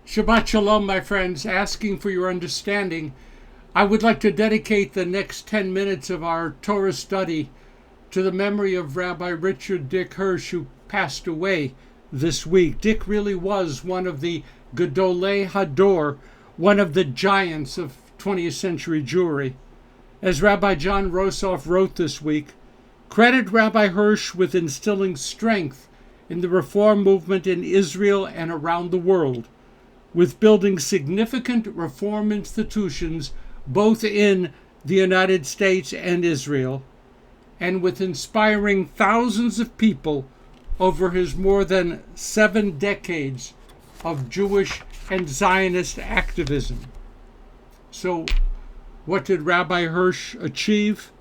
Shabbat Shalom, my friends, asking for your understanding. I would like to dedicate the next 10 minutes of our Torah study to the memory of Rabbi Richard Dick Hirsch, who passed away this week. Dick really was one of the Gedolei Hador, one of the giants of 20th century Jewry. As Rabbi John Rosoff wrote this week, credit Rabbi Hirsch with instilling strength in the reform movement in Israel and around the world, with building significant reform institutions both in the United States and Israel, and with inspiring thousands of people over his more than 7 decades of Jewish and Zionist activism. So, what did Rabbi Hirsch achieve?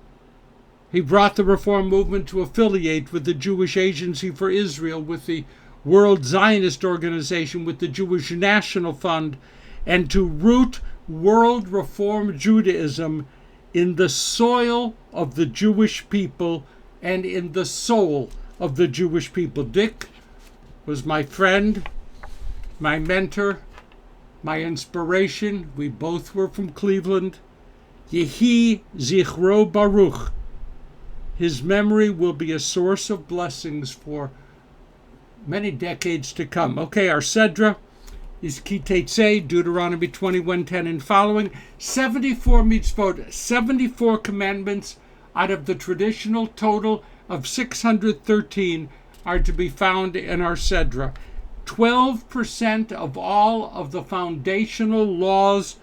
He brought the reform movement to affiliate with the Jewish Agency for Israel, with the World Zionist Organization, with the Jewish National Fund, and to root world reform Judaism in the soil of the Jewish people and in the soul of the Jewish people. Dick was my friend, my mentor, my inspiration. We both were from Cleveland. Yehi Zichro Baruch. His memory will be a source of blessings for many decades to come. Okay, our Sedra is KI TEITZAI, Deuteronomy 21:10 and following. 74 mitzvot, 74 commandments out of the traditional total of 613 are to be found in our Sedra. 12% of all of the foundational laws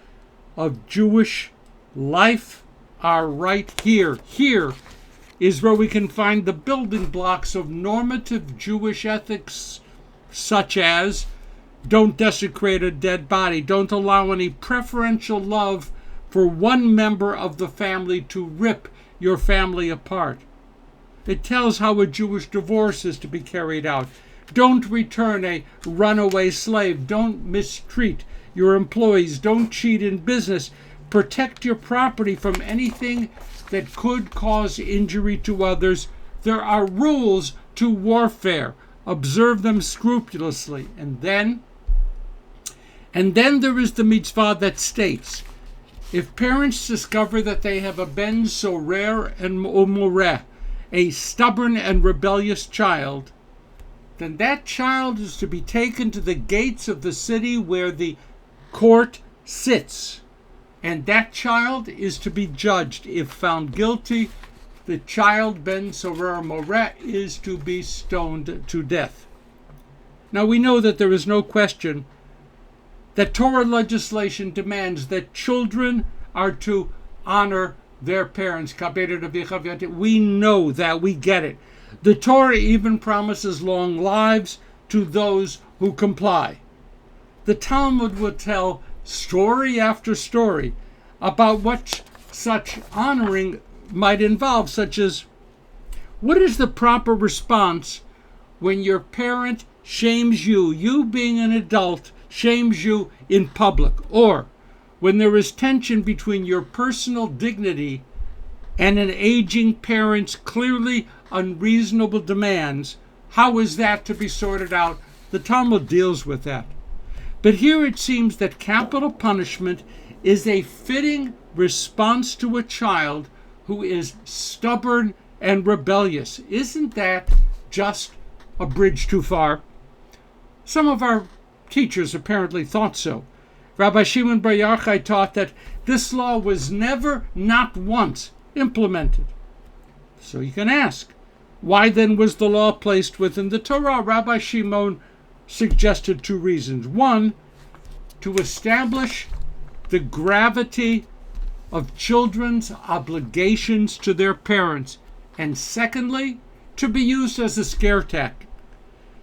of Jewish life are right here. Here is where we can find the building blocks of normative Jewish ethics, such as don't desecrate a dead body, don't allow any preferential love for one member of the family to rip your family apart. It tells how a Jewish divorce is to be carried out. Don't return a runaway slave. Don't mistreat your employees. Don't cheat in business. Protect your property from anything that could cause injury to others. There are rules to warfare. Observe them scrupulously. And then there is the mitzvah that states, if parents discover that they have a ben sorer and moreh, a stubborn and rebellious child, then that child is to be taken to the gates of the city where the court sits. And that child is to be judged. If found guilty, the child ben sorer moreh is to be stoned to death. Now we know that there is no question that Torah legislation demands that children are to honor their parents. We know that, we get it. The Torah even promises long lives to those who comply. The Talmud will tell story after story about what such honoring might involve, such as, what is the proper response when your parent shames you, you being an adult, shames you in public, or when there is tension between your personal dignity and an aging parent's clearly unreasonable demands? How is that to be sorted out? The Talmud deals with that. But here it seems that capital punishment is a fitting response to a child who is stubborn and rebellious. Isn't that just a bridge too far? Some of our teachers apparently thought so. Rabbi Shimon Bar Yochai taught that this law was never, not once, implemented. So you can ask, why then was the law placed within the Torah? Rabbi Shimon suggested 2 reasons. One, to establish the gravity of children's obligations to their parents, and secondly, to be used as a scare tactic,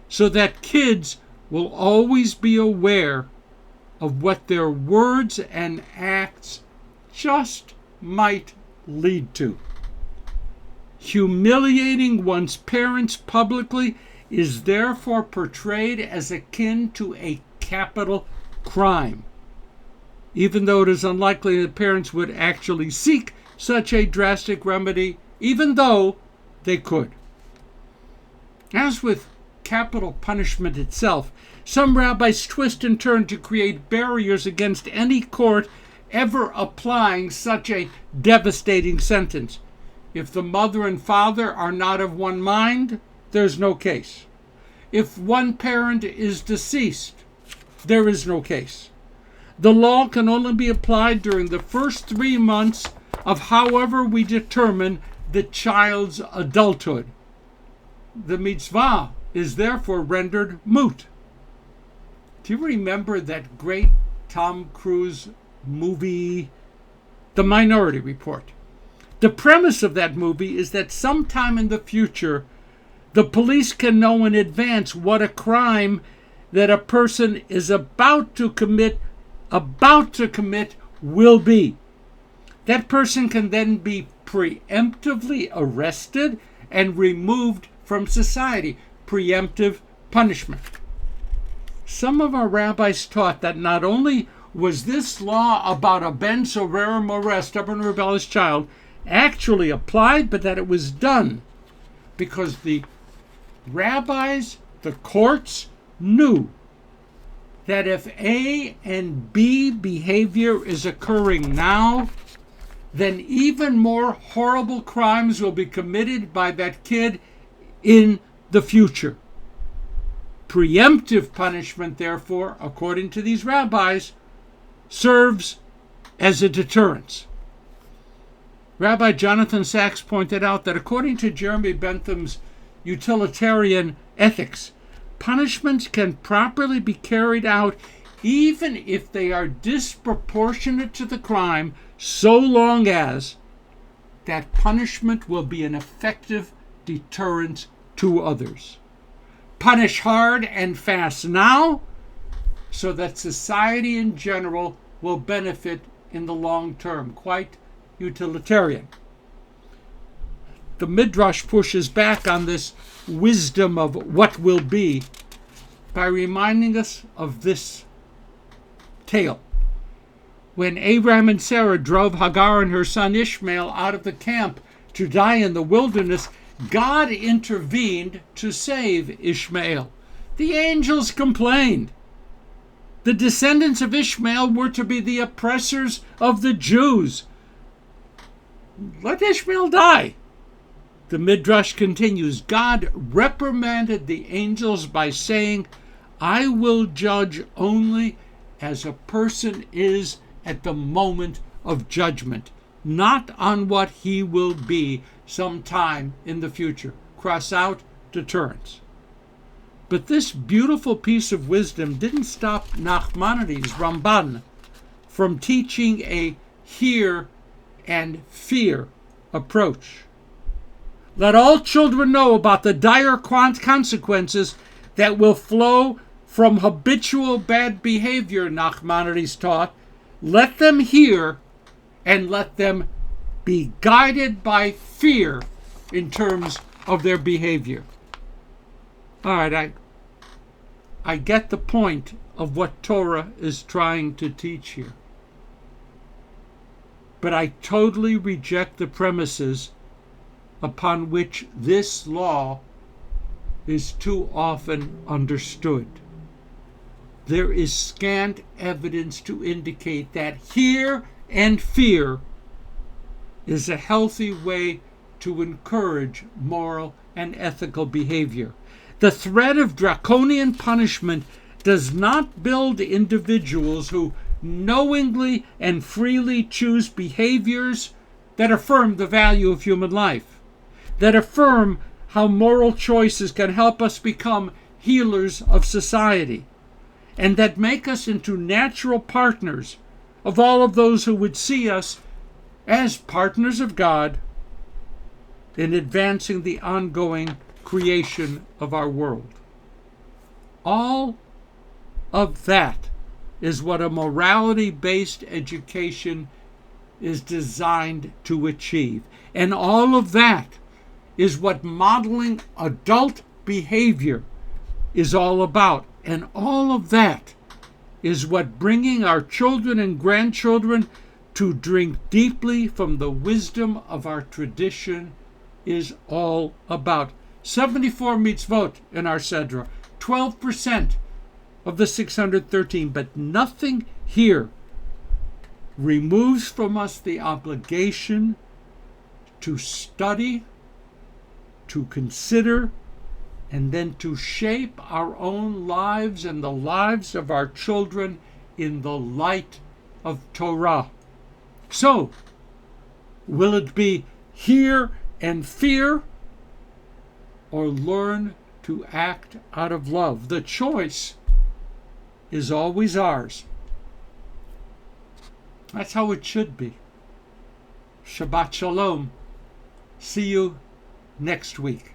so that kids will always be aware of what their words and acts just might lead to. Humiliating one's parents publicly is therefore portrayed as akin to a capital crime, even though it is unlikely that parents would actually seek such a drastic remedy, even though they could. As with capital punishment itself, some rabbis twist and turn to create barriers against any court ever applying such a devastating sentence. If the mother and father are not of one mind, there's no case. If one parent is deceased, there is no case. The law can only be applied during the first 3 months of however we determine the child's adulthood. The mitzvah is therefore rendered moot. Do you remember that great Tom Cruise movie, The Minority Report? The premise of that movie is that sometime in the future, the police can know in advance what a crime that a person is about to commit will be. That person can then be preemptively arrested and removed from society. Pre-emptive punishment. Some of our rabbis taught that not only was this law about a ben sorer moreh, stubborn rebellious child, actually applied, but that it was done because the rabbis, the courts, knew that if A and B behavior is occurring now, then even more horrible crimes will be committed by that kid in the future. Preemptive punishment, therefore, according to these rabbis, serves as a deterrence. Rabbi Jonathan Sachs pointed out that according to Jeremy Bentham's utilitarian ethics, punishments can properly be carried out even if they are disproportionate to the crime, so long as that punishment will be an effective deterrent to others. Punish hard and fast now so that society in general will benefit in the long term. Quite utilitarian. The Midrash pushes back on this wisdom of what will be by reminding us of this tale. When Abraham and Sarah drove Hagar and her son Ishmael out of the camp to die in the wilderness, God intervened to save Ishmael. The angels complained. The descendants of Ishmael were to be the oppressors of the Jews. Let Ishmael die. The Midrash continues, God reprimanded the angels by saying, I will judge only as a person is at the moment of judgment, not on what he will be sometime in the future. Cross out deterrence. But this beautiful piece of wisdom didn't stop Nachmanides, Ramban, from teaching a hear and fear approach. Let all children know about the dire consequences that will flow from habitual bad behavior, Nachmanides taught. Let them hear and let them be guided by fear in terms of their behavior. All right, I get the point of what Torah is trying to teach here. But I totally reject the premises upon which this law is too often understood. There is scant evidence to indicate that hear and fear is a healthy way to encourage moral and ethical behavior. The threat of draconian punishment does not build individuals who knowingly and freely choose behaviors that affirm the value of human life, that affirm how moral choices can help us become healers of society, and that make us into natural partners of all of those who would see us as partners of God in advancing the ongoing creation of our world. All of that is what a morality-based education is designed to achieve. And all of that is what modeling adult behavior is all about. And all of that is what bringing our children and grandchildren to drink deeply from the wisdom of our tradition is all about. 74 mitzvot in our Sedra, 12% of the 613, but nothing here removes from us the obligation to study, to consider, and then to shape our own lives and the lives of our children in the light of Torah. So, will it be hear and fear, or learn to act out of love? The choice is always ours. That's how it should be. Shabbat Shalom. See you next week.